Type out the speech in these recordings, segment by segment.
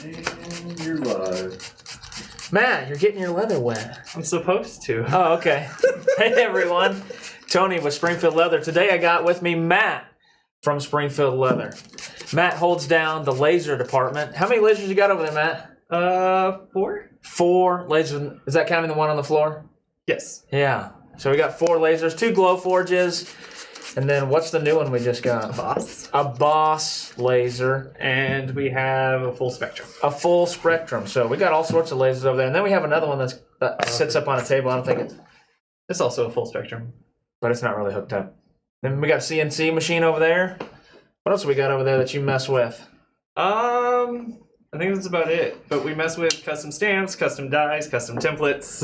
And you're live. Matt, you're getting your leather wet. I'm supposed to. Oh, okay. Hey, everyone. Tony with Springfield Leather. Today I got with me Matt from Springfield Leather. Matt holds down the laser department. How many lasers you got over there, Matt? 4? 4 lasers. Is that counting the one on the floor? Yes. Yeah. So we got 4 lasers, 2 glow forges, and then what's the new one we just got? Boss. A Boss laser. And we have a full spectrum. A full spectrum. So we got all sorts of lasers over there. And then we have another one that sits up on a table. I don't think It's also a full spectrum. but it's not really hooked up. Then we got a CNC machine over there. What else we got over there that you mess with? I think that's about it. But we mess with custom stamps, custom dies, custom templates.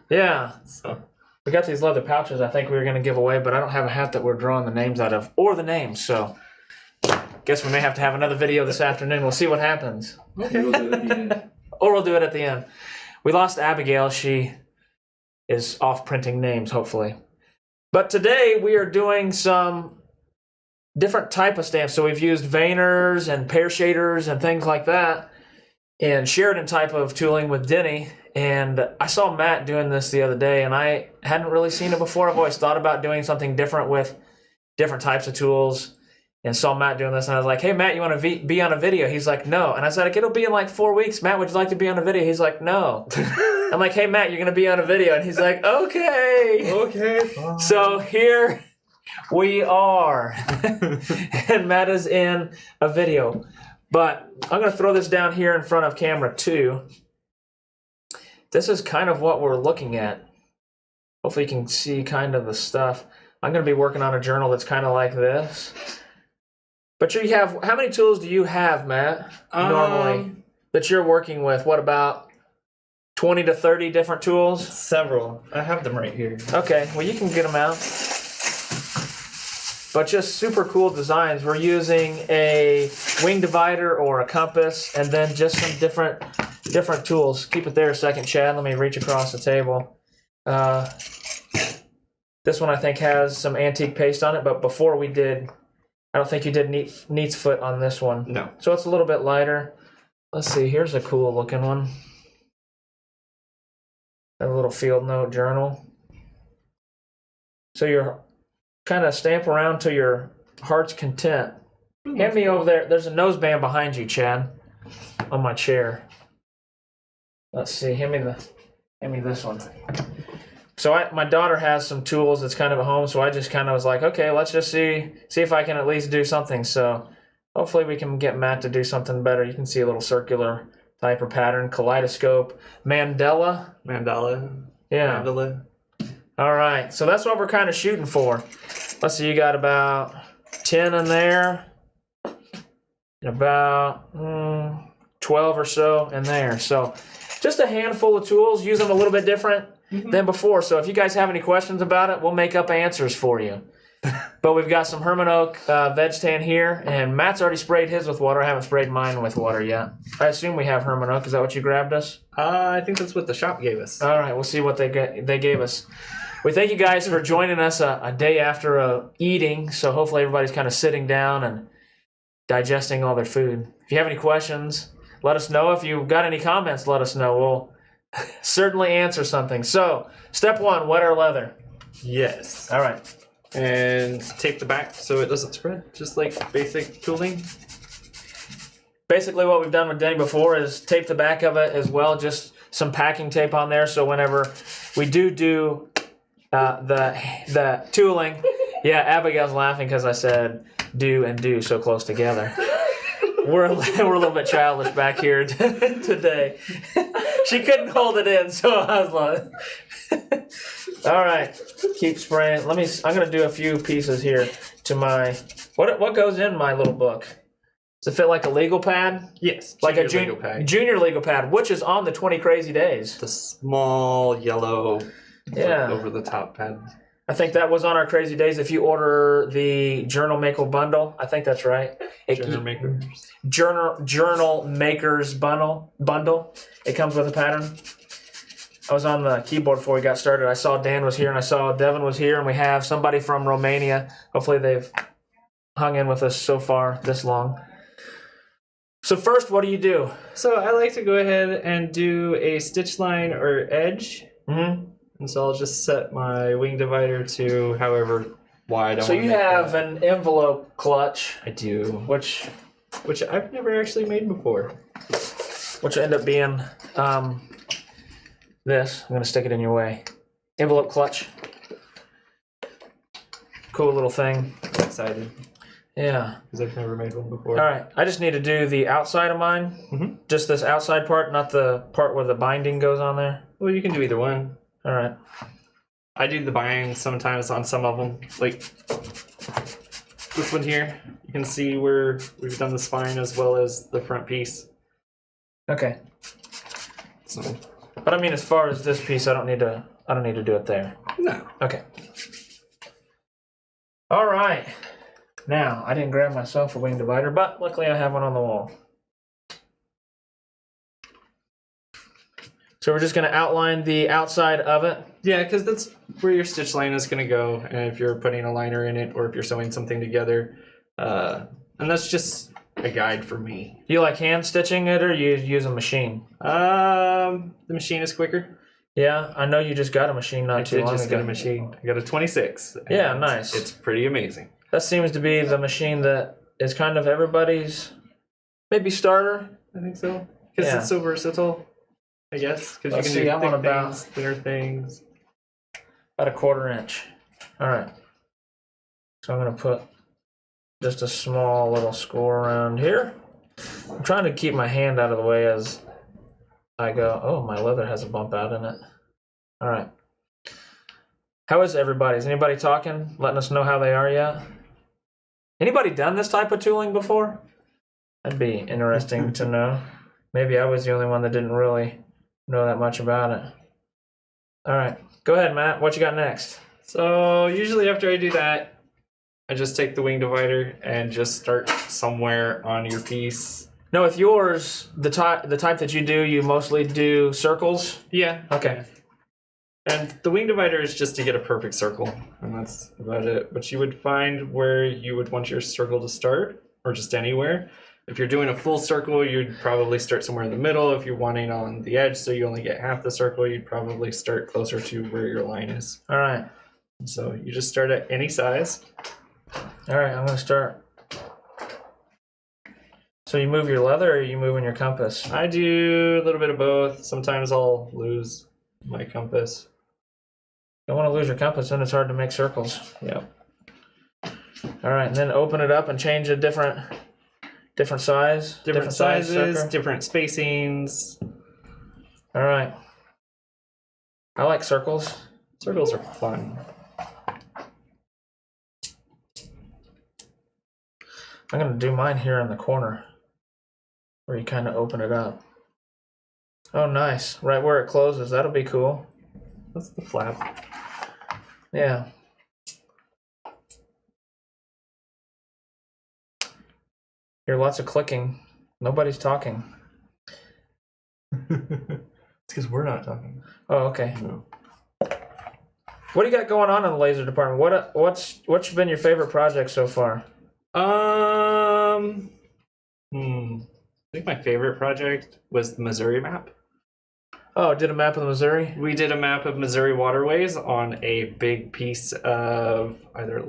Yeah. So We got these leather pouches I think we were going to give away, but I don't have a hat that we're drawing the names out of, or the names, so guess we may have to have another video this afternoon. We'll see what happens. Okay. We'll do it at the end. Or we'll do it at the end. We lost Abigail. She is off printing names, hopefully. But today we are doing some different type of stamps. So we've used veiners and pear shaders and things like that, and Sheridan type of tooling with Denny. And I saw Matt doing this the other day, and I hadn't really seen it before. I've always thought about doing something different with different types of tools, and saw Matt doing this, and I was like, hey, Matt, you want to be on a video? He's like, no. And I said, it'll be in like 4 weeks. Matt, would you like to be on a video? He's like, no. I'm like, hey, Matt, you're going to be on a video. And he's like, okay. okay. So here we are. And Matt is in a video. But I'm going to throw this down here in front of camera too. This is kind of what we're looking at. Hopefully you can see kind of the stuff. I'm going to be working on a journal that's kind of like this. But you have, how many tools do you have, Matt, normally, that you're working with? What, about 20 to 30 different tools? Several. I have them right here. Okay, well, you can get them out. But just super cool designs. We're using a wing divider or a compass, and then just some different tools. Keep it there a second, Chad. Let me reach across the table. This one I think has some antique paste on it, but before we did, I don't think you did neat's foot on this one. No. So it's a little bit lighter. Let's see, here's a cool looking one. A little field note journal. So you're kind of stamp around to your heart's content. Hand me over there. There's a noseband behind you, Chad, on my chair. Let's see. Hand me this one. So my daughter has some tools that's kind of at home, so I just kind of was like, okay, let's just see if I can at least do something. So hopefully we can get Matt to do something better. You can see a little circular type of pattern, kaleidoscope, Mandala. Yeah. Mandala. All right, so that's what we're kind of shooting for. Let's see, you got about 10 in there, and about 12 or so in there. So just a handful of tools, use them a little bit different than before. So if you guys have any questions about it, we'll make up answers for you. But we've got some Herman Oak veg tan here, and Matt's already sprayed his with water. I haven't sprayed mine with water yet. I assume we have Herman Oak. Is that what you grabbed us? I think that's what the shop gave us. All right, we'll see what they gave us. We thank you guys for joining us a day after eating, so hopefully everybody's kind of sitting down and digesting all their food. If you have any questions, let us know. If you've got any comments, let us know. We'll certainly answer something. So, step 1, wet our leather. Yes. All right. And tape the back so it doesn't spread, just like basic tooling. Basically what we've done with Denny before is tape the back of it as well, just some packing tape on there, so whenever we do the tooling, yeah, Abigail's laughing because I said do and do so close together. We're a little bit childish back here today. She couldn't hold it in, so I was like, all right, keep spraying. I'm gonna do a few pieces here to my, what goes in my little book? Does it fit like a legal pad? Yes, like a legal pad. Junior legal pad, which is on the 20 Crazy Days. The small yellow, yeah, over the top pad. I think that was on our Crazy Days. If you order the Journal Maker bundle, I think that's right. Journal Makers bundle. It comes with a pattern. I was on the keyboard before we got started. I saw Dan was here and I saw Devin was here, and we have somebody from Romania. Hopefully they've hung in with us so far this long. So first, what do you do? So I like to go ahead and do a stitch line or edge. Mm-hmm. And so I'll just set my wing divider to however wide I want. So you have an envelope clutch. I do. Which I've never actually made before. Which will end up being this. I'm going to stick it in your way. Envelope clutch. Cool little thing. I'm excited. Yeah. Because I've never made one before. All right. I just need to do the outside of mine. Mm-hmm. Just this outside part, not the part where the binding goes on there. Well, you can do either one. All right. I do the binding sometimes on some of them. Like this one here. You can see where we've done the spine as well as the front piece. Okay. So. But I mean, as far as this piece, I don't need to do it there. No. Okay. All right. Now, I didn't grab myself a wing divider, but luckily I have one on the wall. So we're just going to outline the outside of it. Yeah, because that's where your stitch line is going to go, and if you're putting a liner in it, or if you're sewing something together, and that's just a guide for me. Do you like hand stitching it, or you use a machine? The machine is quicker. Yeah, I know you just got a machine not too long ago. I just got a machine. I got a 26. Yeah, nice. It's pretty amazing. That seems to be the machine that is kind of everybody's maybe starter. I think so. Because it's so versatile, I guess. Because you can do thick things, thinner things. About a 1/4 inch. All right. So I'm going to put just a small little score around here. I'm trying to keep my hand out of the way as I go. Oh, my leather has a bump out in it. All right. How is everybody? Is anybody talking? Letting us know how they are yet? Anybody done this type of tooling before? That'd be interesting to know. Maybe I was the only one that didn't really know that much about it. All right. Go ahead, Matt. What you got next? So usually after I do that, I just take the wing divider and just start somewhere on your piece. No, with yours, the type that you do, you mostly do circles? Yeah. Okay. And the wing divider is just to get a perfect circle, and that's about it. But you would find where you would want your circle to start, or just anywhere. If you're doing a full circle, you'd probably start somewhere in the middle. If you're wanting on the edge, so you only get half the circle, you'd probably start closer to where your line is. All right. So you just start at any size. All right, I'm going to start. So you move your leather, or are you moving your compass? I do a little bit of both. Sometimes I'll lose my compass. Don't want to lose your compass, then it's hard to make circles. Yeah. All right, and then open it up and change a different size? Different sizes, circle? different spacings. All right. I like circles. Circles are fun. I'm going to do mine here in the corner, where you kind of open it up. Oh, nice. Right where it closes. That'll be cool. That's the flap. Yeah. Hear lots of clicking. Nobody's talking. It's because we're not talking. Oh, okay. No. What do you got going on in the laser department? What's been your favorite project so far? I think my favorite project was the Missouri map. Oh, did a map of the Missouri? We did a map of Missouri waterways on a big piece of either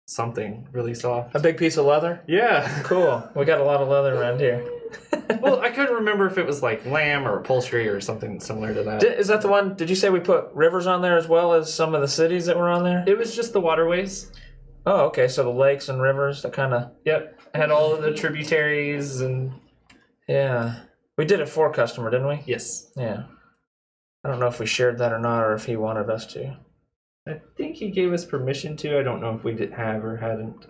something really soft. A big piece of leather? Yeah. Cool. We got a lot of leather around here. Well, I couldn't remember if it was like lamb or upholstery or something similar to that. Is that the one? Did you say we put rivers on there as well as some of the cities that were on there? It was just the waterways. Oh, okay. So the lakes and rivers, that kind of... Yep. Had all of the tributaries and... Yeah. We did it for a customer, didn't we? Yes. Yeah. I don't know if we shared that or not, or if he wanted us to. I think he gave us permission to. I don't know if we did have or hadn't.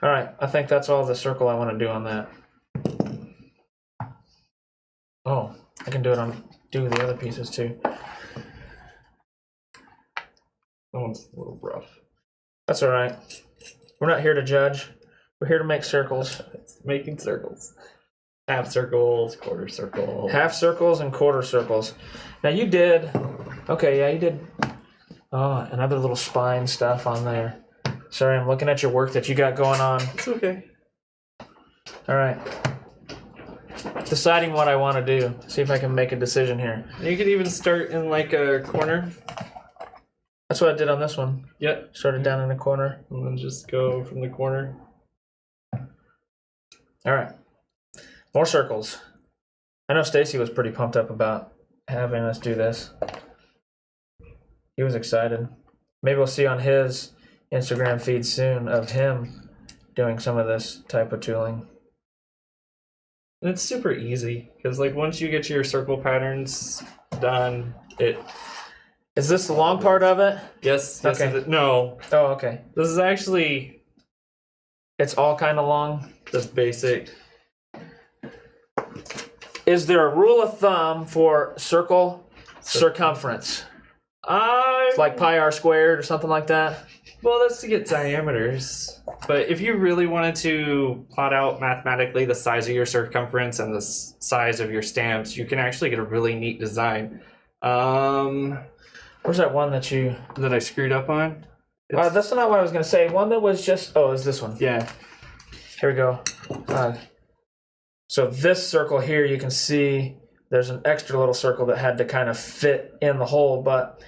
All right. I think that's all the circle I want to do on that. Oh, I can do the other pieces too. That one's a little rough. That's all right. We're not here to judge. We're here to make circles. It's making circles. Half circles, quarter circles. Half circles and quarter circles. Now you did... Okay, yeah, you did... Oh, another little spine stuff on there. Sorry, I'm looking at your work that you got going on. It's okay. All right. deciding what I want to do. See if I can make a decision here. You could even start in like a corner. That's what I did on this one. Yep. Started down in the corner. And then just go from the corner. All right. More circles. I know Stacy was pretty pumped up about having us do this. He was excited. Maybe we'll see on his Instagram feed soon of him doing some of this type of tooling. And it's super easy because like once you get your circle patterns done, it. Is this the long part of it? Yes. Okay. No. Oh, okay. This is actually. It's all kind of long. Just basic. Is there a rule of thumb for circle circumference? It's like pi r squared or something like that? Well, that's to get diameters. But if you really wanted to plot out mathematically the size of your circumference and the size of your stamps, you can actually get a really neat design. Where's that one that you... That I screwed up on? That's not what I was going to say. One that was just... Oh, is this one? Yeah. Here we go. So this circle here, you can see there's an extra little circle that had to kind of fit in the hole, but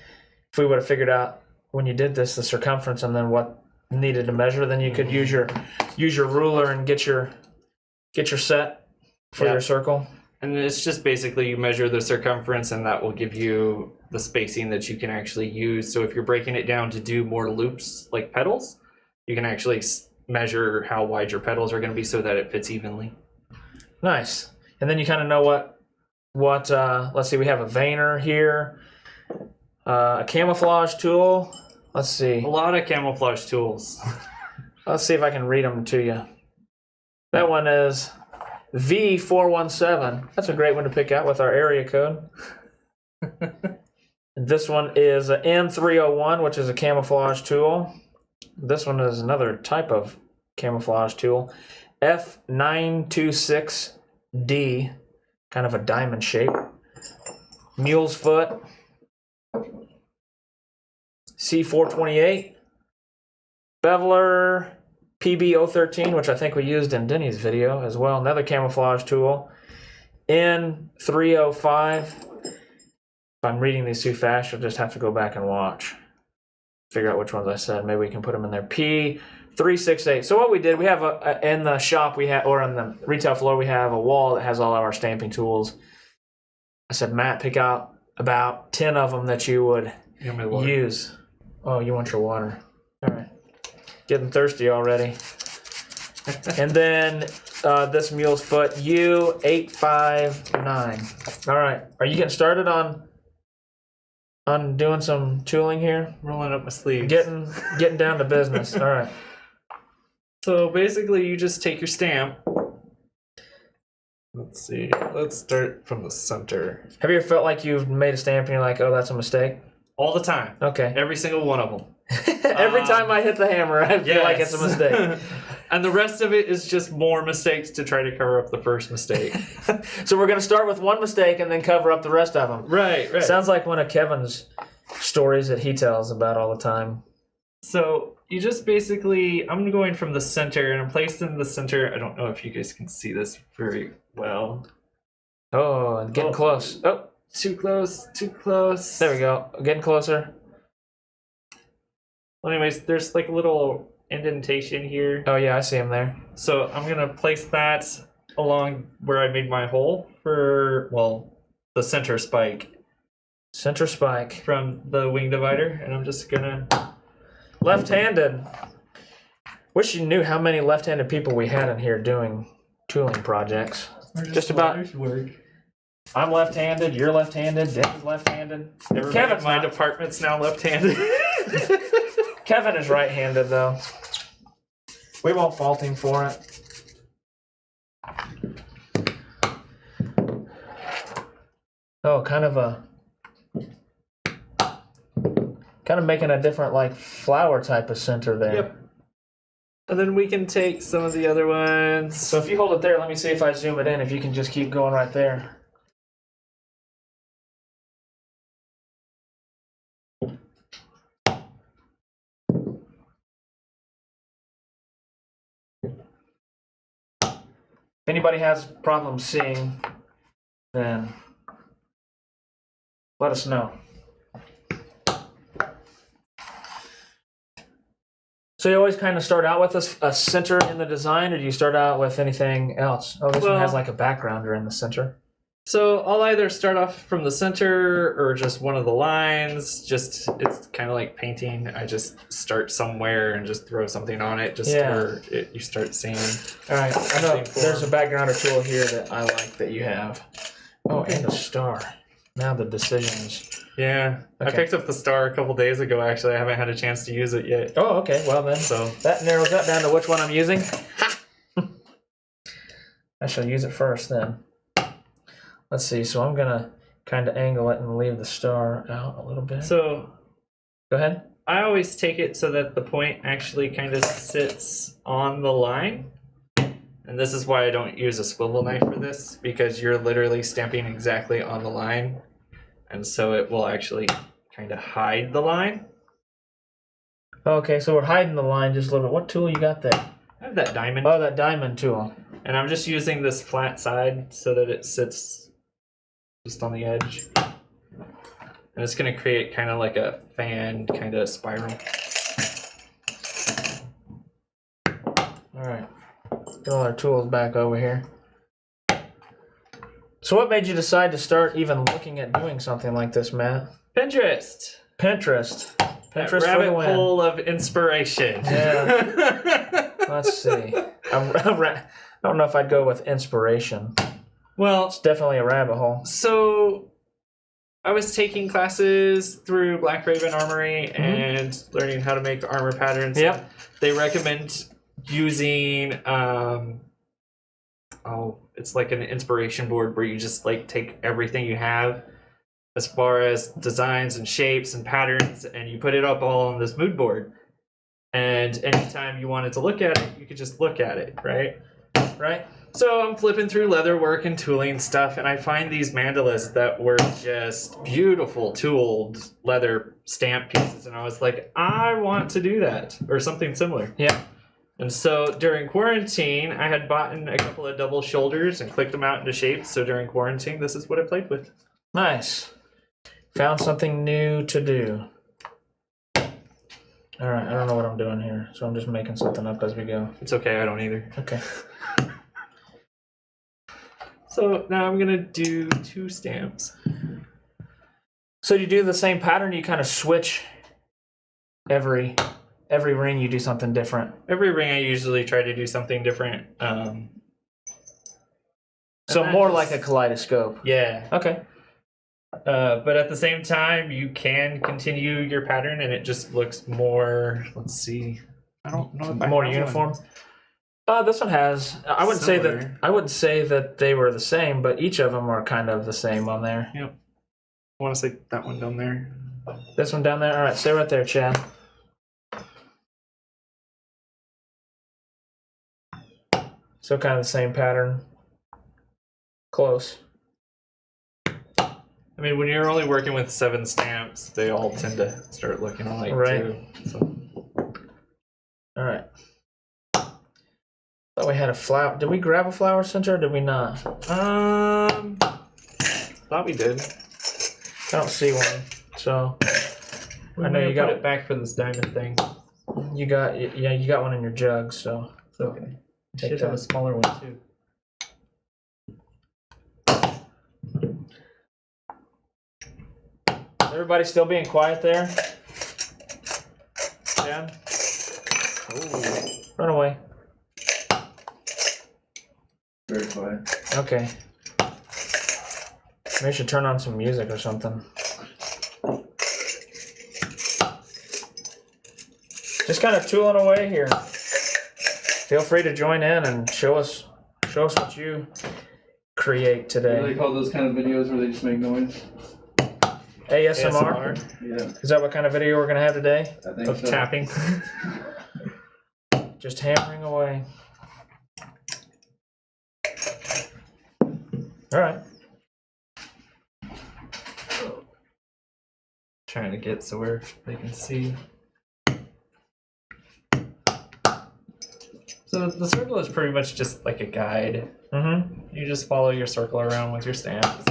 if we would have figured out when you did this the circumference and then what needed to measure, then you could use your ruler and get your set for your circle. And it's just basically you measure the circumference and that will give you the spacing that you can actually use. So if you're breaking it down to do more loops like petals, you can actually measure how wide your petals are going to be so that it fits evenly. Nice. And then you kind of know what let's see, we have a veiner here, a camouflage tool. Let's see. A lot of camouflage tools. Let's see if I can read them to you. That one is V417. That's a great one to pick out with our area code. This one is a M301, which is a camouflage tool. This one is another type of camouflage tool. F926D, kind of a diamond shape. Mule's foot. C428. Beveler PB013, which I think we used in Denny's video as well. Another camouflage tool. N305. If I'm reading these too fast, you'll just have to go back and watch. Figure out which ones I said. Maybe we can put them in there. P368. So what we did, we have in the shop we have, or on the retail floor, we have a wall that has all of our stamping tools. I said, Matt, pick out about 10 of them that you would use. Oh, you want your water. All right. Getting thirsty already. And then this mule's foot, U859. All right. Are you getting started on doing some tooling here? Rolling up my sleeves. Getting down to business. All right. So basically you just take your stamp. Let's see. Let's start from the center. Have you ever felt like you've made a stamp and you're like, oh, that's a mistake? All the time. Okay. Every single one of them. Every time I hit the hammer, I feel like it's a mistake. And the rest of it is just more mistakes to try to cover up the first mistake. So we're going to start with one mistake and then cover up the rest of them. Right. Sounds like one of Kevin's stories that he tells about all the time. So you just basically, I'm going from the center and I'm placed in the center. I don't know if you guys can see this very well. Oh, and getting close. Oh. Too close, too close. There we go. Getting closer. Well, anyways, there's like a little indentation here. Oh, yeah, I see him there. So I'm going to place that along where I made my hole for, well, the center spike. Center spike. From the wing divider. And I'm just going to... Left-handed. Wish you knew how many left-handed people we had in here doing tooling projects. Just about... Work. I'm left-handed, you're left-handed, Dave's left-handed. Kevin's my department's now left-handed. Kevin is right-handed, though. We won't fault him for it. Oh, kind of making a different, like, flower type of center there. Yep. And then we can take some of the other ones. So if you hold it there, let me see if I zoom it in, if you can just keep going right there. If anybody has problems seeing, then let us know. So you always kind of start out with a center in the design, or do you start out with anything else? Oh, this one has like a backgrounder in the center. So I'll either start off from the center or just one of the lines. It's kind of like painting. I just start somewhere and just throw something on it, where you start seeing. All right, I know there's a backgrounder tool here that I like that you have. Oh, and a star. Now the decisions. Yeah, okay. I picked up the star a couple days ago. Actually, I haven't had a chance to use it yet. Oh, okay. Well then, so that narrows that down to which one I'm using. I shall use it first then. Let's see. So I'm gonna kind of angle it and leave the star out a little bit. So, go ahead. I always take it so that the point actually kind of sits on the line. And this is why I don't use a swivel knife for this, because you're literally stamping exactly on the line. And so it will actually kind of hide the line. Okay, so we're hiding the line just a little bit. What tool you got there? I have that diamond. Oh, that diamond tool. And I'm just using this flat side so that it sits just on the edge. And it's going to create kind of like a fan kind of spiral. All right. Get all our tools back over here. So what made you decide to start even looking at doing something like this, Matt? Pinterest. Pinterest. That rabbit hole of inspiration. Yeah. Let's see. I don't know if I'd go with inspiration. Well, it's definitely a rabbit hole. So I was taking classes through Black Raven Armory and learning how to make armor patterns. Yep. They recommend using it's like an inspiration board where you just like take everything you have as far as designs and shapes and patterns, and you put it up all on this mood board. And anytime you wanted to look at it, you could just look at it, right? Right. So I'm flipping through leatherwork and tooling stuff, and I find these mandalas that were just beautiful tooled leather stamp pieces, and I was like, I want to do that, or something similar. Yeah. And so during quarantine, I had bought a couple of double shoulders and clicked them out into shapes, so during quarantine, this is what I played with. Nice. Found something new to do. All right, I don't know what I'm doing here, so I'm just making something up as we go. It's okay, I don't either. Okay. So now I'm gonna do 2 stamps. So you do the same pattern? You kind of switch every ring. You do something different. Every ring, I usually try to do something different. So more like a kaleidoscope. Yeah. Okay. But at the same time, you can continue your pattern, and it just looks more. Let's see. I don't know if more uniform. This one has. I wouldn't say that they were the same, but each of them are kind of the same on there. Yep. I want to say that one down there. This one down there. All right, stay right there, Chad. So kind of the same pattern. Close. I mean, when you're only working with 7 stamps, they all tend to start looking alike too. So. All right. Thought we had a flower. Did we grab a flower center or did we not? Thought we did. I don't see one. So I know you got it back for this diamond thing. You got one in your jug, so it's okay. You should have a smaller one too. Everybody still being quiet there? Yeah. Oh. Run away. Very quiet. Okay. Maybe I should turn on some music or something. Just kind of tooling away here. Feel free to join in and show us what you create today. What do they call those kind of videos where they just make noise? ASMR? Yeah. Is that what kind of video we're going to have today? I think of so. Tapping. Just hammering away. All right. Trying to get so where they can see. So the circle is pretty much just like a guide. Mm-hmm. You just follow your circle around with your stamps.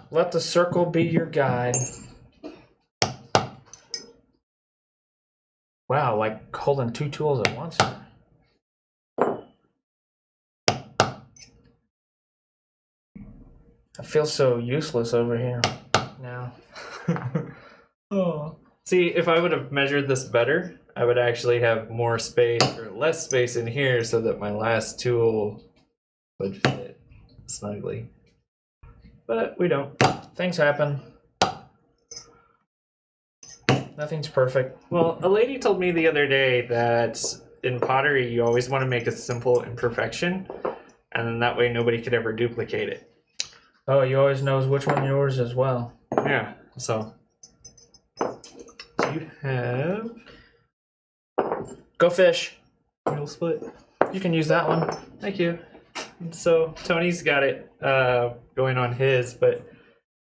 Let the circle be your guide. Wow, like holding two tools at once. I feel so useless over here now. Oh. See, if I would have measured this better, I would actually have more space or less space in here so that my last tool would fit snugly. But we don't. Things happen. Nothing's perfect. Well, a lady told me the other day that in pottery you always want to make a simple imperfection, and then that way nobody could ever duplicate it. Oh, you always knows which one yours as well. Yeah, so you have Go fish. wheel split. You can use that one. Thank you. And so Tony's got it going on his, but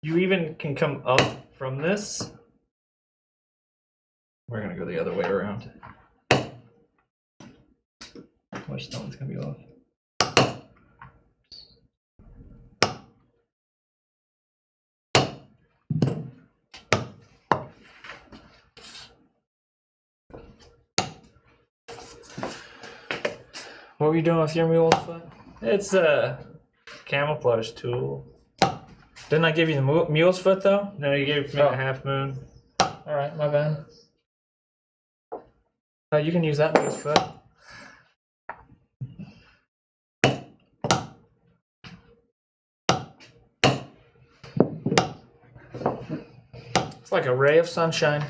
you even can come up from this. We're gonna go the other way around. Watch, that one's gonna be off. What were you doing with your mule's foot? It's a camouflage tool. Didn't I give you the mule's foot though? No, you gave me Oh. a half moon. All right, my bad. You can use that mule's foot. It's like a ray of sunshine.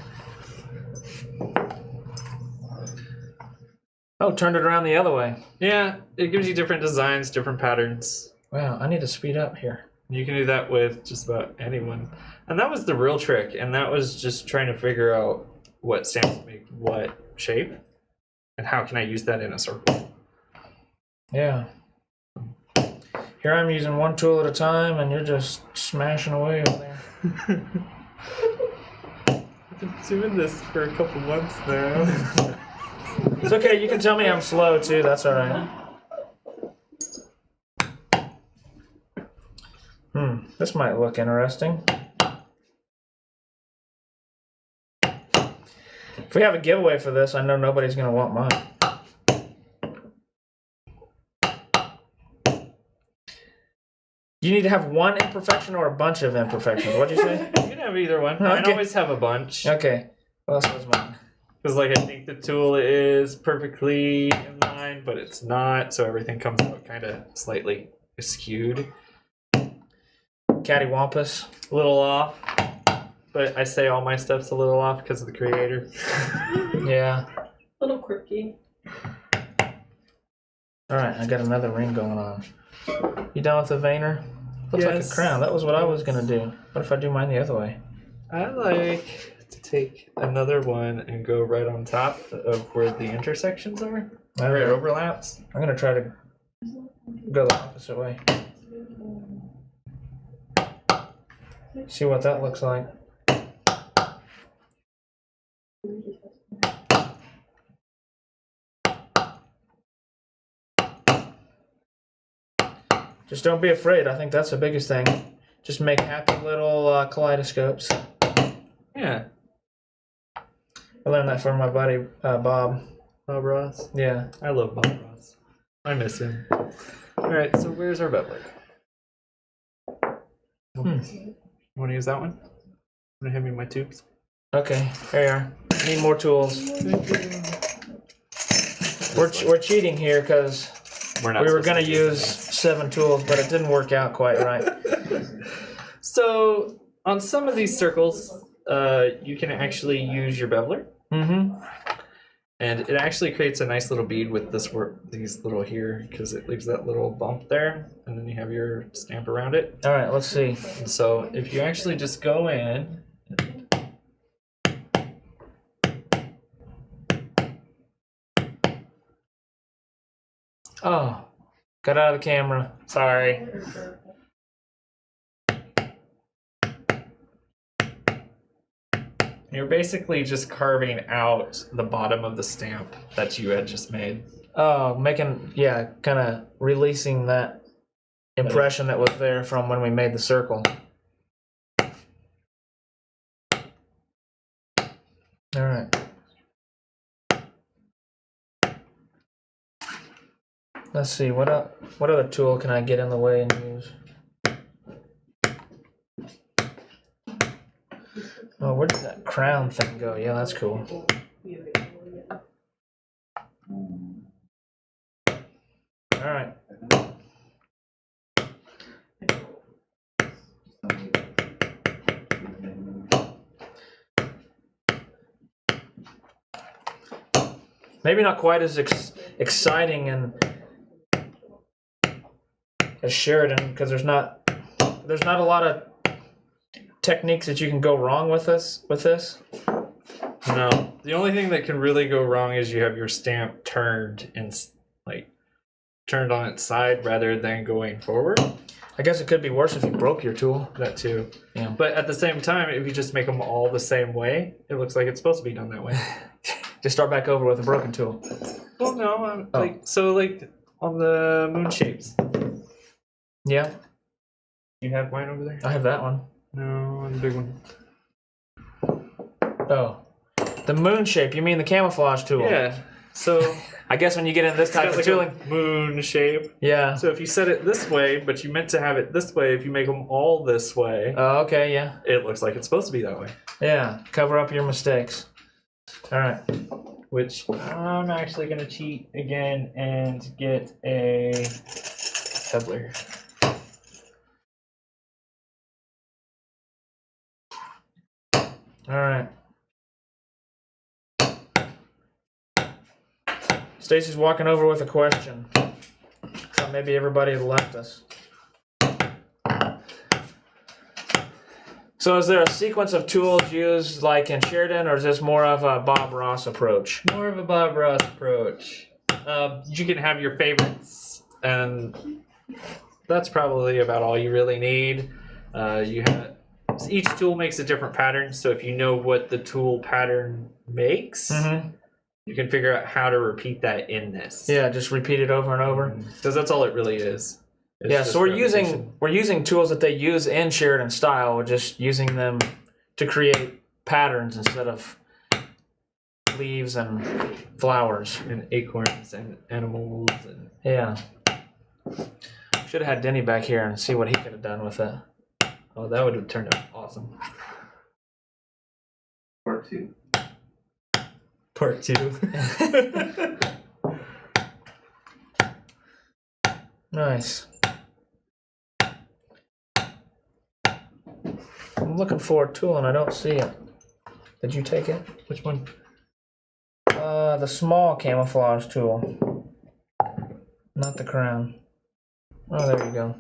Oh, turned it around the other way. Yeah, it gives you different designs, different patterns. Wow, I need to speed up here. You can do that with just about anyone. And that was the real trick, and that was just trying to figure out what stamps make what shape, and how can I use that in a circle. Yeah. Here I'm using one tool at a time, and you're just smashing away over there. I've been doing this for a couple months now. It's okay, you can tell me I'm slow too, that's alright. This might look interesting. If we have a giveaway for this, I know nobody's going to want mine. You need to have one imperfection or a bunch of imperfections. What'd you say? You can have either one. I Okay. always have a bunch. Okay. Well, this was mine. Because like I think the tool is perfectly in line, but it's not, so everything comes out kind of slightly skewed. Cattywampus. A little off. But I say all my stuff's a little off because of the creator. Yeah. A little quirky. Alright, I got another ring going on. You done with the veiner? Looks like a Yes. crown. That was what I was going to do. What if I do mine the other way? I like to take another one and go right on top of where the intersections are, where it overlaps. I'm going to try to go the opposite way. See what that looks like. Just don't be afraid. I think that's the biggest thing. Just make happy little kaleidoscopes. Yeah. I learned that from my buddy Bob. Bob Ross. Yeah. I love Bob Ross. I miss him. Alright, so where's our Beveling? You want to use that one? Want to hand me my tubes? Okay, there you are. Need more tools. We're cheating here because We're not we were supposed going to use this. 7 tools, but it didn't work out quite right. So, on some of these circles, you can actually use your beveler. Mm-hmm. And it actually creates a nice little bead with these little here, because it leaves that little bump there, and then you have your stamp around it. All right, let's see. And so if you actually just go in, Oh, got out of the camera. Sorry. You're basically just carving out the bottom of the stamp that you had just made. Oh, kind of releasing that impression that was there from when we made the circle. All right. Let's see, what other tool can I get in the way and use? Oh, where did that crown thing go? Yeah, that's cool. All right. Maybe not quite as exciting and as Sheridan, because there's not a lot of techniques that you can go wrong with this. No, the only thing that can really go wrong is you have your stamp turned on its side rather than going forward. I guess it could be worse if you broke your tool. That too. Yeah. But at the same time, if you just make them all the same way, it looks like it's supposed to be done that way. Just start back over with a broken tool. Well, no, like on the moon shapes. Yeah. You have mine over there? I have that one. No, on the big one. Oh. The moon shape, you mean the camouflage tool? Yeah. So I guess when you get in this type of tooling. A moon shape. Yeah. So if you set it this way, but you meant to have it this way, if you make them all this way. Oh, okay, yeah. It looks like it's supposed to be that way. Yeah. Cover up your mistakes. All right. Which I'm actually going to cheat again and get a peddler. All right. Stacy's walking over with a question. So maybe everybody left us. So is there a sequence of tools used like in Sheridan, or is this more of a Bob Ross approach? More of a Bob Ross approach. You can have your favorites, and that's probably about all you really need. Each tool makes a different pattern, so if you know what the tool pattern makes, you can figure out how to repeat that in this. Yeah, just repeat it over and over. Because that's all it really is. Yeah, so we're using tools that they use in Sheridan style. We're just using them to create patterns instead of leaves and flowers and acorns and animals. And yeah. Should have had Denny back here and see what he could have done with it. Oh, that would have turned out awesome. Part 2. Part 2. Nice. I'm looking for a tool and I don't see it. Did you take it? Which one? The small camouflage tool. Not the crown. Oh, there you go.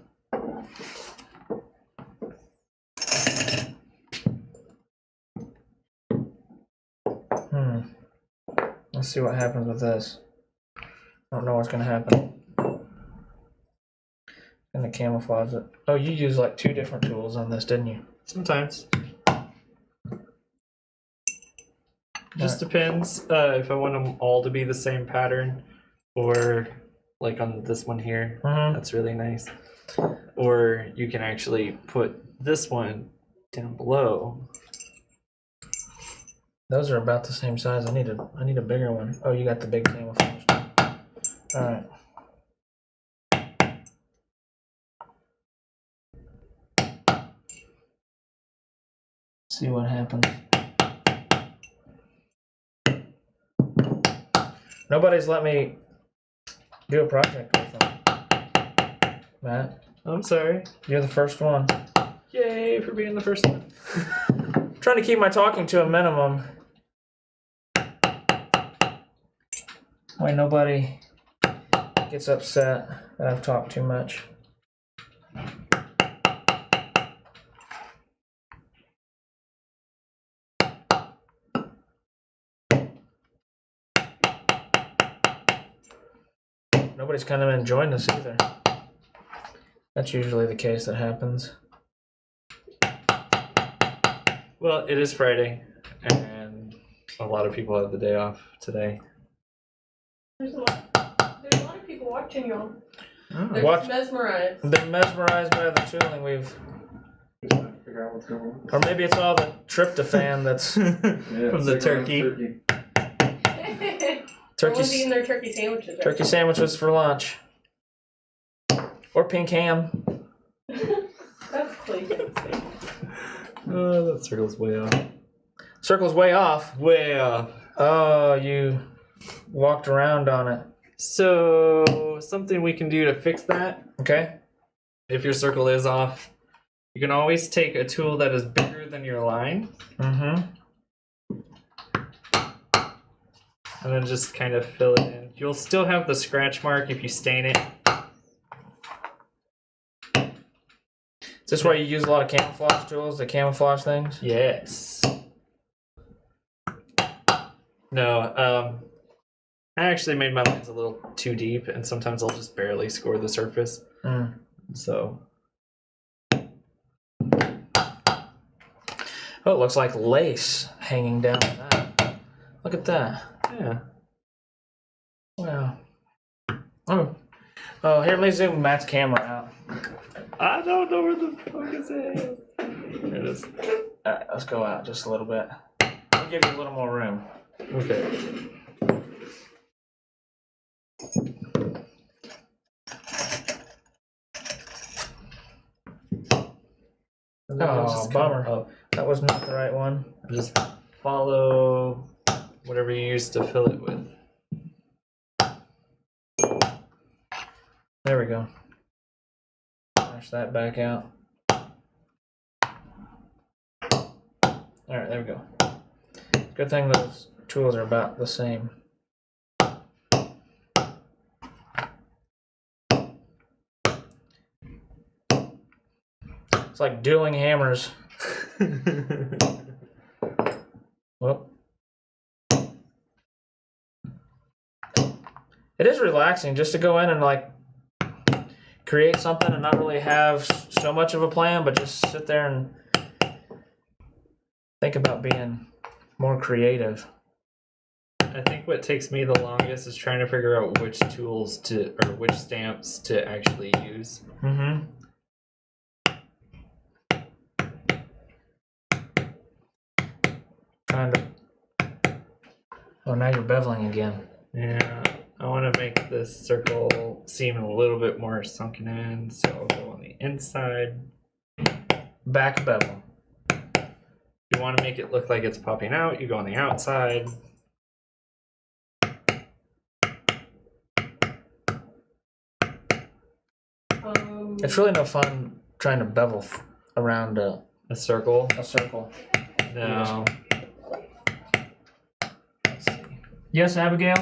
Let's see what happens with this. I don't know what's going to happen. And the camouflage it. Oh, you used like 2 different tools on this, didn't you? Sometimes. Just depends if I want them all to be the same pattern, or like on this one here. That's really nice. Or you can actually put this one down below. Those are about the same size. I need a bigger one. Oh, you got the big camouflage. All right. See what happens. Nobody's let me do a project with them. Matt, I'm sorry. you're the first one. Yay for being the first one. Trying to keep my talking to a minimum. Why nobody gets upset that I've talked too much. Nobody's kind of enjoying this either. That's usually the case that happens. Well, it is Friday. and a lot of people have the day off today. There's a lot of people watching y'all. They're Watch- just mesmerized. They're mesmerized by the tooling we've. Just trying to figure out what's going on. Or maybe it's all the tryptophan that's Yeah, From the it's like turkey. Someone's eating their turkey sandwiches. Right? turkey sandwiches for lunch. Or pink ham. That's Clayton's thing. Oh, that circle's way off. Circle's way off. Way off. Oh, you walked around on it. So, something we can do to fix that, Okay. if your circle is off, you can always take a tool that is bigger than your line, Mm-hmm. and then just kind of fill it in. You'll still have the scratch mark if you stain it. Is this why you use a lot of camouflage tools, the camouflage things? Yes. No, I actually made my lines a little too deep, and sometimes I'll just barely score the surface. Mm. So, Oh, it looks like lace hanging down that. Look at that. yeah. Wow. Oh, here, let me zoom Matt's camera out. I don't know where the focus is. There it is. Alright, let's go out just a little bit. I'll give you a little more room. Okay. And then I'll Oh, just come bummer. up. That was not the right one. Just follow whatever you use to fill it with. There we go. Smash that back out. Alright, there we go. Good thing those tools are about the same. It's like dueling hammers. Whoop. It is relaxing just to go in and like create something and not really have so much of a plan, but just sit there and think about being more creative. I think what takes me the longest is trying to figure out which tools to, or which stamps to actually use. Mm-hmm. Kind of. Oh, now you're beveling again. Yeah, I want to make this circle seem a little bit more sunken in, so I'll go on the inside. Back bevel. If you want to make it look like it's popping out, you go on the outside. It's really no fun trying to bevel around a A circle. circle. No. Let's see. Yes, Abigail?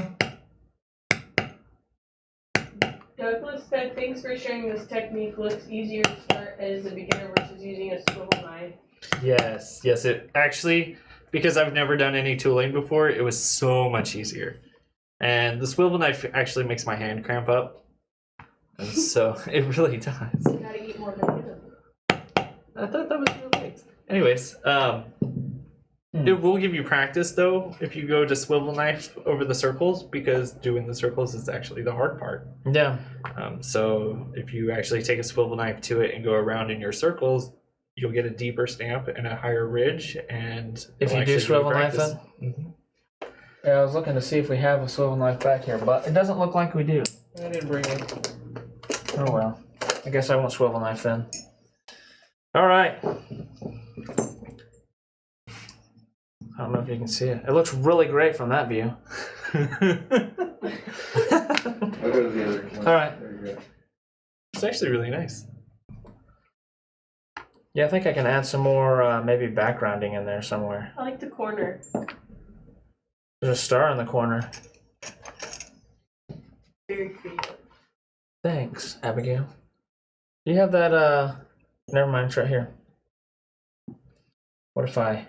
Douglas said, thanks for sharing this technique. Looks easier to start as a beginner versus using a swivel knife. Yes, it actually, because I've never done any tooling before, it was so much easier. And the swivel knife actually makes my hand cramp up. And so it really does. You gotta eat more banana. I thought that was real nice. Anyways, it will give you practice though if you go to swivel knife over the circles, because doing the circles is actually the hard part. Yeah. So if you actually take a swivel knife to it and go around in your circles, you'll get a deeper stamp and a higher ridge. And If it'll you do actually give you swivel knife practice. then? Mhm. Yeah, I was looking to see if we have a swivel knife back here, but it doesn't look like we do. I didn't bring it. Oh well. I guess I won't swivel knife then. Alright. I don't know if you can see it. It looks really great from that view. I'll go to the other one. Alright. There you go. It's actually really nice. Yeah, I think I can add some more maybe backgrounding in there somewhere. I like the corner. There's a star in the corner. Very creative. Thanks, Abigail. Do you have that, never mind, it's right here. What if I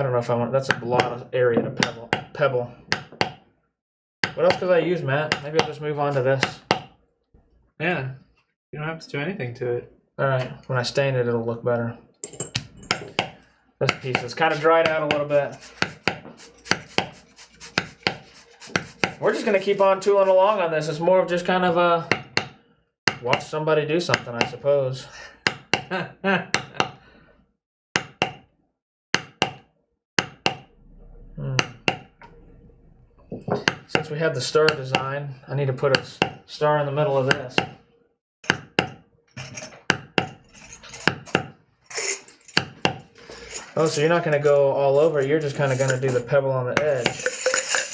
don't know if I want, that's a lot of area to pebble. What else could I use, Matt? Maybe I'll just move on to this. Yeah. You don't have to do anything to it. Alright, when I stain it, it'll look better. this piece is kind of dried out a little bit. We're just gonna keep on tooling along on this. It's more of just kind of a watch somebody do something, I suppose. Since we have the star design, I need to put a star in the middle of this. Oh, so you're not going to go all over, you're just kind of going to do the pebble on the edge.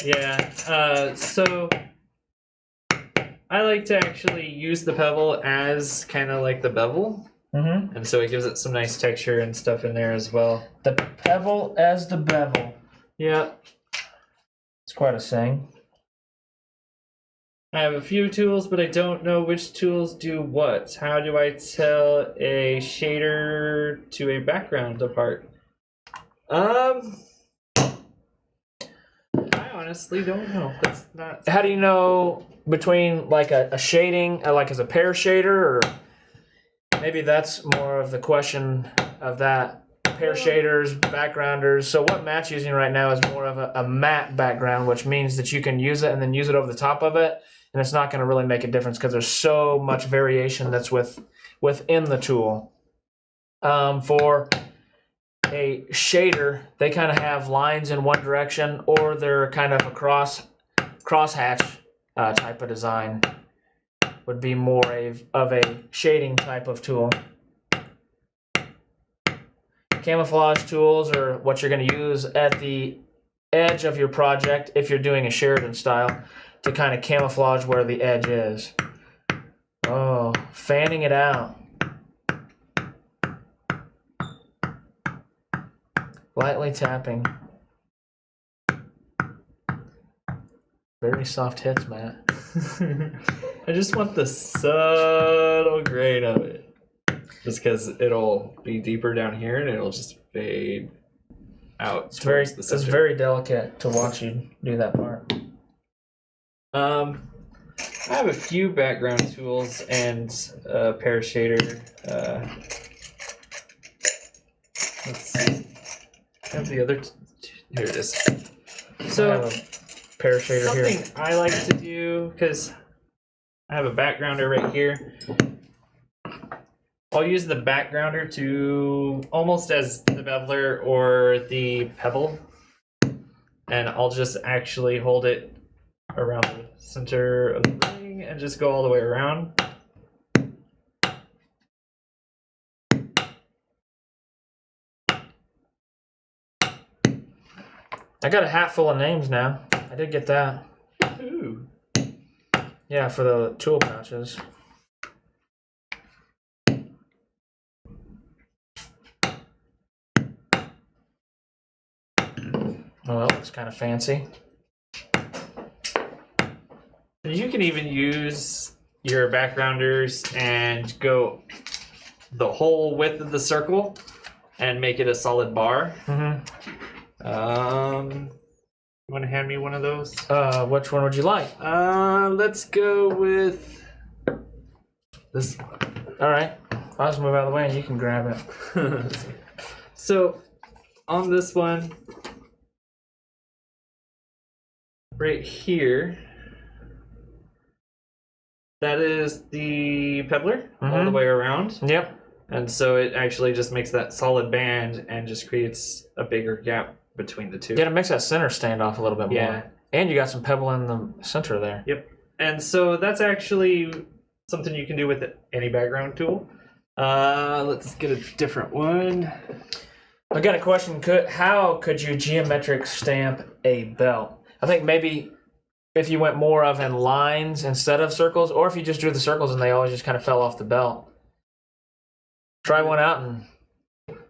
Yeah, so I like to actually use the pebble as kind of like the bevel. Mm-hmm. And so it gives it some nice texture and stuff in there as well. The pebble as the bevel. Yeah. It's quite a saying. I have a few tools, but I don't know which tools do what. How do I tell a shader to a background apart? I honestly don't know. That's not. How do you know between like a shading, like as a pair shader, or maybe that's more of the question of that. Pair shaders, backgrounders. So what Matt's using right now is more of a matte background, which means that you can use it and then use it over the top of it, and it's not going to really make a difference because there's so much variation that's within the tool. For a shader, they kind of have lines in one direction, or they're kind of a crosshatch type of design. Would be more of a shading type of tool. Camouflage tools are what you're going to use at the edge of your project if you're doing a Sheridan style to kind of camouflage where the edge is. Oh, fanning it out. Lightly tapping. Very soft hits, Matt. I just want the subtle grain of it. Just because it'll be deeper down here and it'll just fade out. It's very delicate to watch you do that part. I have a few background tools and a pair shader. Let's see. I have the other. Here it is. So I have a pair shader here. something I like to do, because I have a backgrounder right here. I'll use the backgrounder to almost as the beveler or the pebble, and I'll just actually hold it around the center of the ring and just go all the way around. I got a hat full of names now. I did get that. Ooh. Yeah, for the tool pouches. Oh, that looks kind of fancy. You can even use your backgrounders and go the whole width of the circle and make it a solid bar. Mm-hmm. You want to hand me one of those? Which one would you like? Let's go with this one. All right. I'll just move out of the way and you can grab it. So, on this one, right here, that is the pebbler all the way around. Yep. And so it actually just makes that solid band and just creates a bigger gap between the two. Yeah, it makes that center stand off a little bit Yeah. more. And you got some pebble in the center there. Yep. And so that's actually something you can do with any background tool. Let's get a different one. I got a question. How could you geometric stamp a belt? I think maybe if you went more of in lines instead of circles, or if you just drew the circles and they always just kind of fell off the belt. Try one out and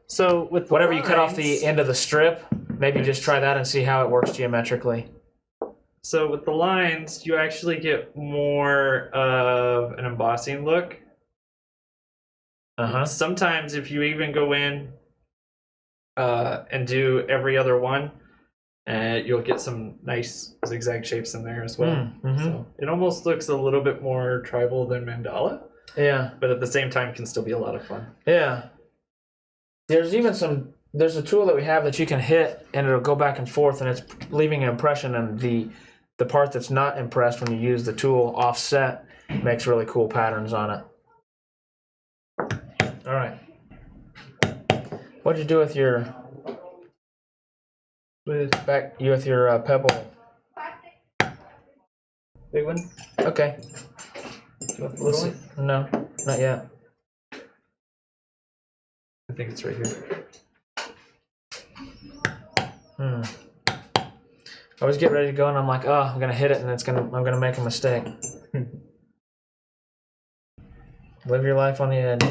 So with whatever you cut off the end of the strip, maybe just try that and see how it works geometrically. So with the lines, you actually get more of an embossing look. Uh-huh. Sometimes if you even go in and do every other one, you'll get some nice zigzag shapes in there as well. Mm-hmm. So it almost looks a little bit more tribal than mandala, Yeah. but at the same time can still be a lot of fun. Yeah. There's even some there's a tool that we have that you can hit and it'll go back and forth and it's leaving an impression, and the part that's not impressed when you use the tool offset makes really cool patterns on it. All right. What'd you do with your pebble? Big one? Okay. Do you want the little one? No, not yet. I think it's right here. I always get ready to go and I'm like, oh, I'm gonna hit it and I'm gonna make a mistake. Live your life on the edge.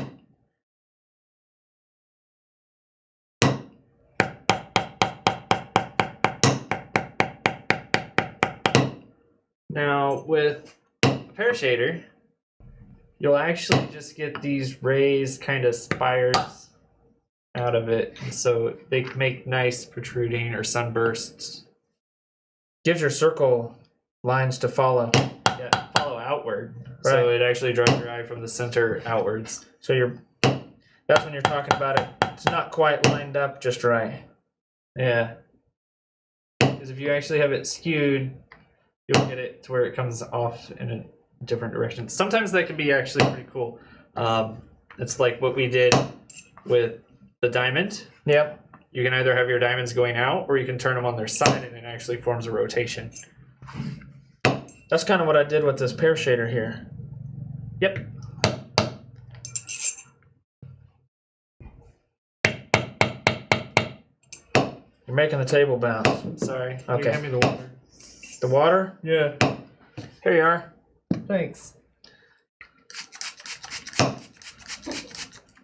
Now, with a parachader, you'll actually just get these raised kind of spires out of it, so they make nice protruding or sunbursts. Gives your circle lines to follow. Yeah, follow outward, so it actually draws your eye from the center outwards. So that's when you're talking about it. It's not quite lined up just right. Yeah, because if you actually have it skewed, you'll get it to where it comes off in a different direction. Sometimes that can be actually pretty cool. It's like what we did with the diamond. Yep. You can either have your diamonds going out or you can turn them on their side and it actually forms a rotation. That's kind of what I did with this pear shader here. Yep. You're making the table bounce. Sorry. Okay. You hand me the water. The water? Yeah. Here you are. Thanks.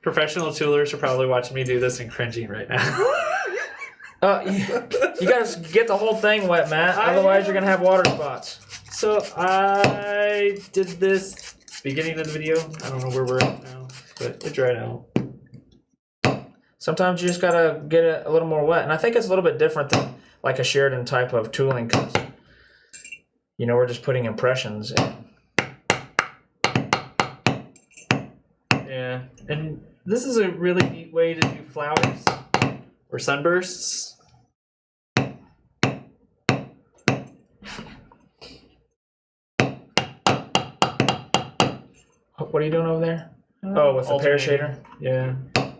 Professional toolers are probably watching me do this and cringing right now. You gotta get the whole thing wet, Matt. Otherwise, you're gonna have water spots. So I did this beginning of the video. I don't know where we're at now, but it dried out. Sometimes you just gotta get it a little more wet, and I think it's a little bit different than like a Sheridan type of tooling, because we're just putting impressions in. Yeah, and this is a really neat way to do flowers or sunbursts. What are you doing over there? Oh, with the pear shader Yeah.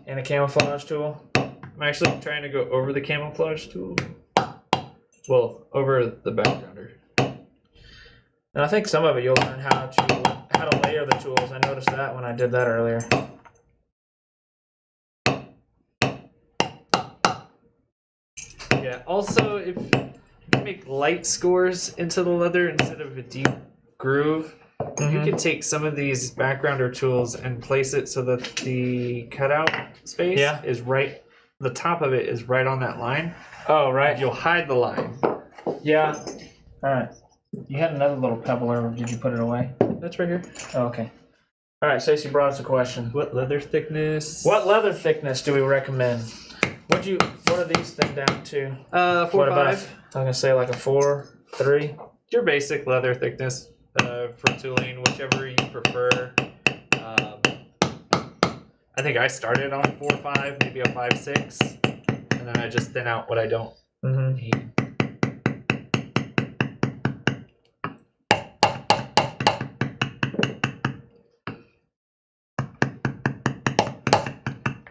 and a camouflage tool. I'm actually trying to go over the camouflage tool. Well, over the backgrounder. And I think some of it you'll learn how to layer the tools. I noticed that when I did that earlier. Yeah, also if you make light scores into the leather instead of a deep groove, you can take some of these backgrounder tools and place it so that the cutout space is right, the top of it is right on that line. Oh, right. You'll hide the line. Yeah. All right. You had another little pebble, or did you put it away? That's right here. Oh, okay. All right, Stacey brought us a question. What leather thickness? What leather thickness do we recommend? What are these things down to? 4.5. What about, I'm gonna say like a 4.3. Your basic leather thickness for tooling, whichever you prefer. I think I started on a 4.5, maybe a 5.6, and then I just thin out what I don't need.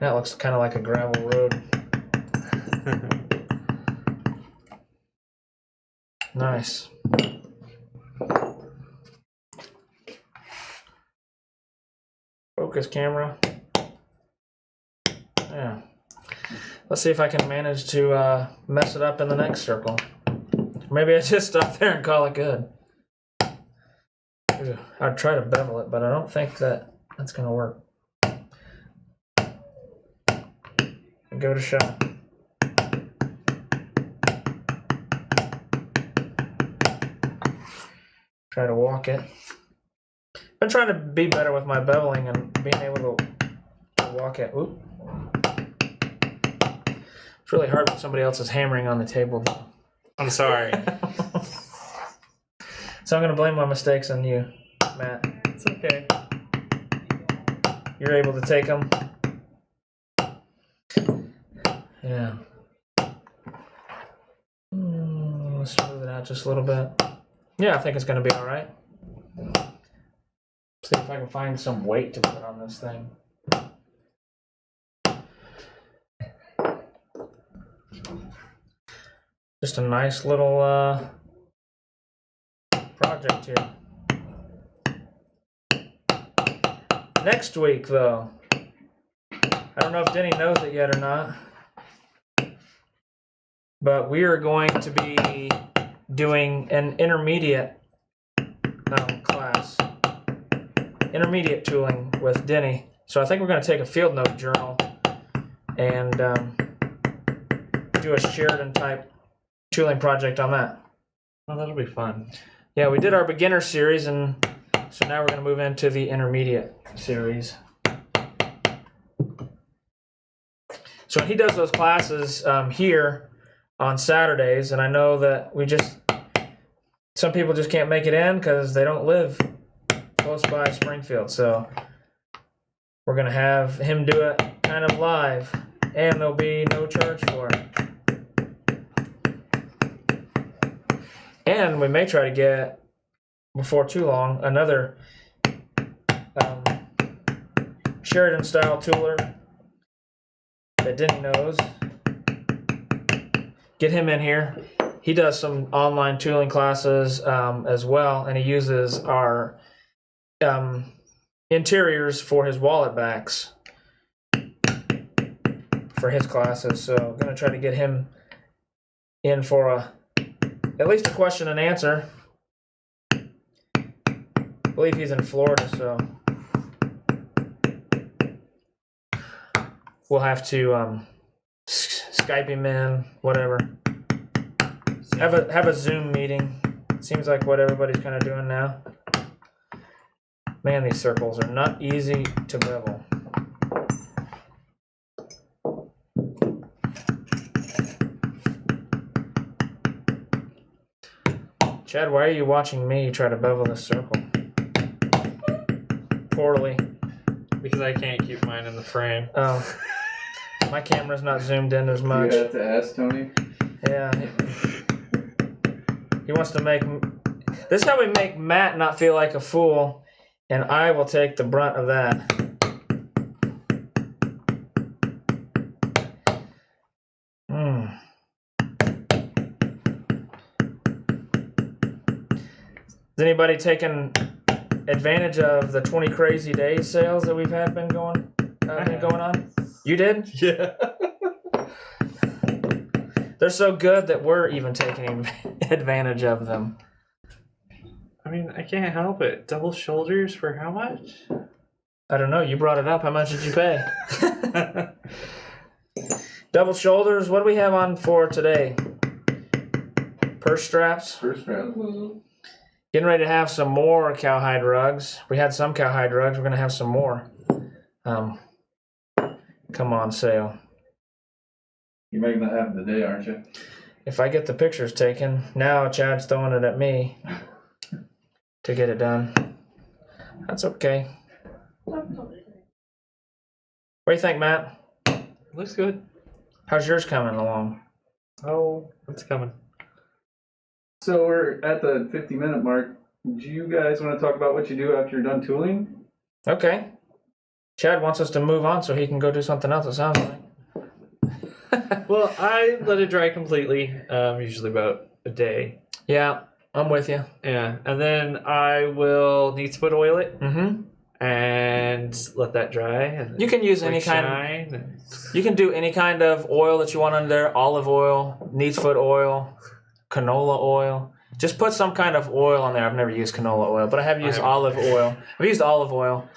That looks kind of like a gravel road. Nice. Focus camera. Yeah. Let's see if I can manage to mess it up in the next circle. Maybe I just stop there and call it good. I'd try to bevel it, but I don't think that's going to work. Give it a shot. Try to walk it. I've been trying to be better with my beveling and being able to walk it. Oop. It's really hard when somebody else is hammering on the table. I'm sorry. So I'm going to blame my mistakes on you, Matt. It's okay. You're able to take them. Yeah. Let's smooth it out just a little bit. Yeah, I think it's going to be all right. See if I can find some weight to put on this thing. Just a nice little project here. Next week, though, I don't know if Denny knows it yet or not, but we are going to be doing an intermediate class. Intermediate tooling with Denny. So I think we're going to take a field note journal and do a Sheridan type tooling project on that. Oh, that'll be fun. Yeah, we did our beginner series, and so now we're going to move into the intermediate series. So he does those classes here on Saturdays, and I know that some people just can't make it in because they don't live close by Springfield. So we're going to have him do it kind of live, and there'll be no charge for it. And we may try to get, before too long, another Sheridan style tooler that Denny knows. Get him in here. He does some online tooling classes as well, and he uses our interiors for his wallet backs for his classes. So I'm going to try to get him in for at least a question and answer. I believe he's in Florida, so we'll have to Skype him in, whatever. Have a Zoom meeting. Seems like what everybody's kind of doing now. Man, these circles are not easy to bevel. Chad, why are you watching me try to bevel this circle? Poorly. Because I can't keep mine in the frame. Oh. My camera's not zoomed in as much. You have to ask Tony. Yeah. He wants to make... This is how we make Matt not feel like a fool, and I will take the brunt of that. Is anybody taking advantage of the 20 crazy days sales that we've been going on? You did? Yeah. They're so good that we're even taking advantage of them. I mean, I can't help it. Double shoulders for how much? I don't know. You brought it up. How much did you pay? Double shoulders. What do we have on for today? Purse straps. First round. Mm-hmm. Getting ready to have some more cowhide rugs. We had some cowhide rugs. We're going to have some more. Come on sale. You're making that happen today, aren't you? If I get the pictures taken, now Chad's throwing it at me to get it done. That's okay. What do you think, Matt? Looks good. How's yours coming along? Oh, it's coming. So we're at the 50-minute mark. Do you guys want to talk about what you do after you're done tooling? Okay. Chad wants us to move on so he can go do something else, it sounds like. Well, I let it dry completely, usually about a day. Yeah, I'm with you. Yeah, and then I will neat foot oil it Mm-hmm. and let that dry. And You can use any shine. kind. You can do any kind of oil that you want under there. Olive oil, neat's foot oil, canola oil. Just put some kind of oil on there. I've never used canola oil, but I have used olive oil. I've used olive oil.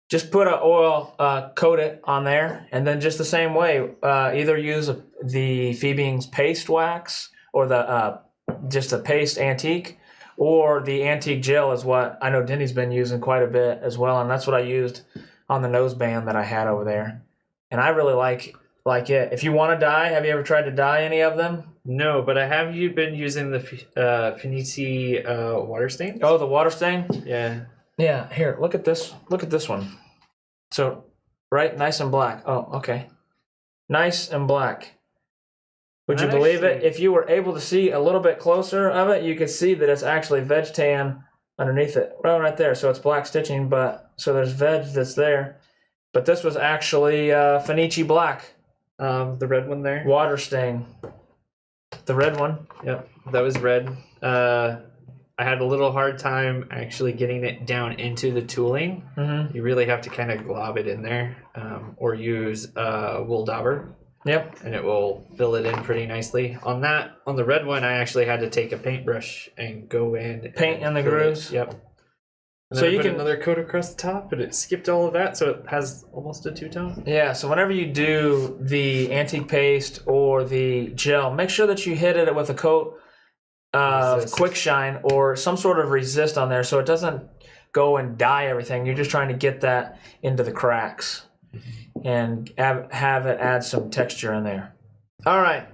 Just put an oil, coat it on there, and then just the same way, either use the Phoebe's paste wax or the just a paste antique, or the antique gel is what I know Denny's been using quite a bit as well, and that's what I used on the noseband that I had over there. And I really like it. If you want to dye, have you ever tried to dye any of them? No, but I have been using the Fenice water stain. Oh, the water stain? Yeah. Yeah, here, look at this. Look at this one. So, right, nice and black. Oh, okay. Nice and black. Would you That believe it? actually- If you were able to see a little bit closer of it, you could see that it's actually veg tan underneath it. Well, right there. So it's black stitching, but so there's veg that's there. But this was actually Fenice black. The red one there. Water stain. The red one. Yep, that was red. I had a little hard time actually getting it down into the tooling. Mm-hmm. You really have to kind of glob it in there, or use wool dauber, Yep. and it will fill it in pretty nicely. On the red one, I actually had to take a paintbrush and go in. Paint in the fill it. grooves? Yep. And So then I you put can- another coat across the top, but it skipped all of that, so it has almost a two-tone. Yeah, so whenever you do the antique paste or the gel, make sure that you hit it with a coat of Resist. quick shine or some sort of resist on there so it doesn't go and dye everything. You're just trying to get that into the cracks and have it add some texture in there. All right.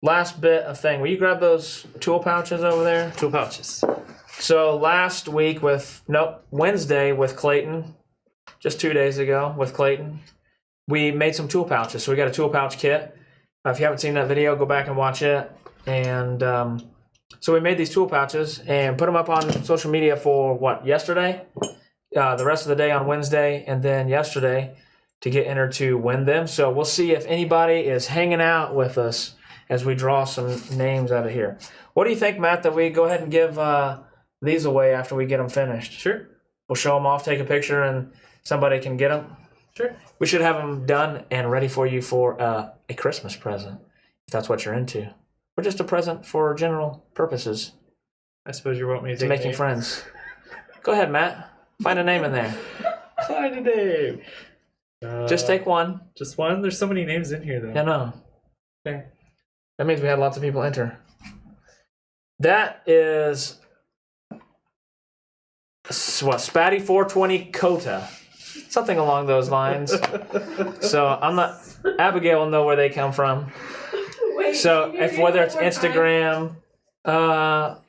Last bit of thing. Will you grab those tool pouches over there? Tool pouches. So last week Wednesday with Clayton, just 2 days ago with Clayton, we made some tool pouches. So we got a tool pouch kit. If you haven't seen that video, go back and watch it. And so we made these tool pouches and put them up on social media for yesterday? The rest of the day on Wednesday and then yesterday to get entered to win them. So we'll see if anybody is hanging out with us as we draw some names out of here. What do you think, Matt, that we go ahead and give these away after we get them finished? Sure. We'll show them off, take a picture, and somebody can get them. Sure. We should have them done and ready for you for a Christmas present, if that's what you're into. Or just a present for general purposes, I suppose you want me to to take making names? friends. Go ahead, Matt. Find a name in there. Find a name. Just take one. Just one? There's so many names in here, though. Yeah, no. Okay. That means we had lots of people enter. That is Spatty 420 Kota. Something along those lines. So I'm not. Abigail will know where they come from. Wait, So can you if read whether one it's more time? Instagram,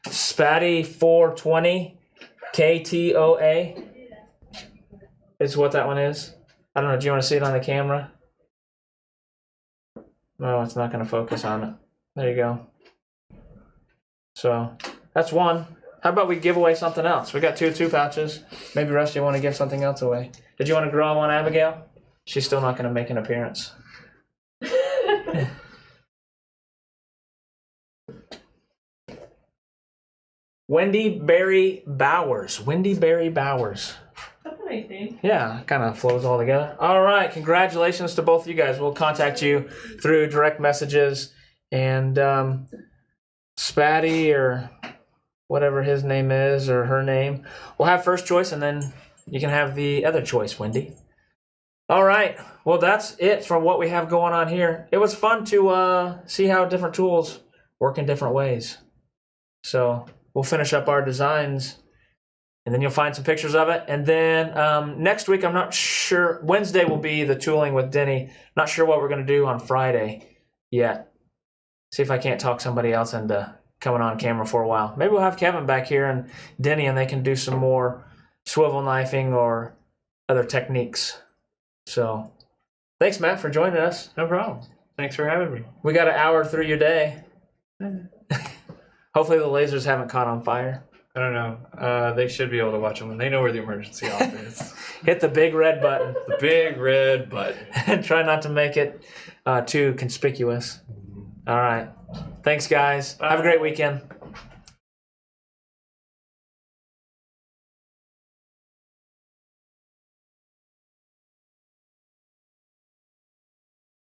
Spatty 420 KTOA is what that one is. I don't know. Do you want to see it on the camera? No, it's not going to focus on it. There you go. So that's one. How about we give away something else? We got two pouches. Maybe Rusty want to give something else away. Did you want to draw one, Abigail? She's still not going to make an appearance. Wendy Berry Bowers. Wendy Berry Bowers. That's a nice name. Yeah, kind of flows all together. All right, congratulations to both of you guys. We'll contact you through direct messages. And Spatty or whatever his name is or her name, we'll have first choice, and then you can have the other choice, Wendy. All right, well, that's it for what we have going on here. It was fun to see how different tools work in different ways. So we'll finish up our designs, and then you'll find some pictures of it. And then next week, I'm not sure. Wednesday will be the tooling with Denny. Not sure what we're going to do on Friday yet. See if I can't talk somebody else into coming on camera for a while. Maybe we'll have Kevin back here and Denny, and they can do some more swivel knifing or other techniques. So thanks, Matt, for joining us. No problem. Thanks for having me. We got an hour through your day. Hopefully the lasers haven't caught on fire. I don't know. They should be able to watch them when they know where the emergency off is. Hit the big red button The big red button. and try not to make it too conspicuous. All right. Thanks, guys. Have a great weekend.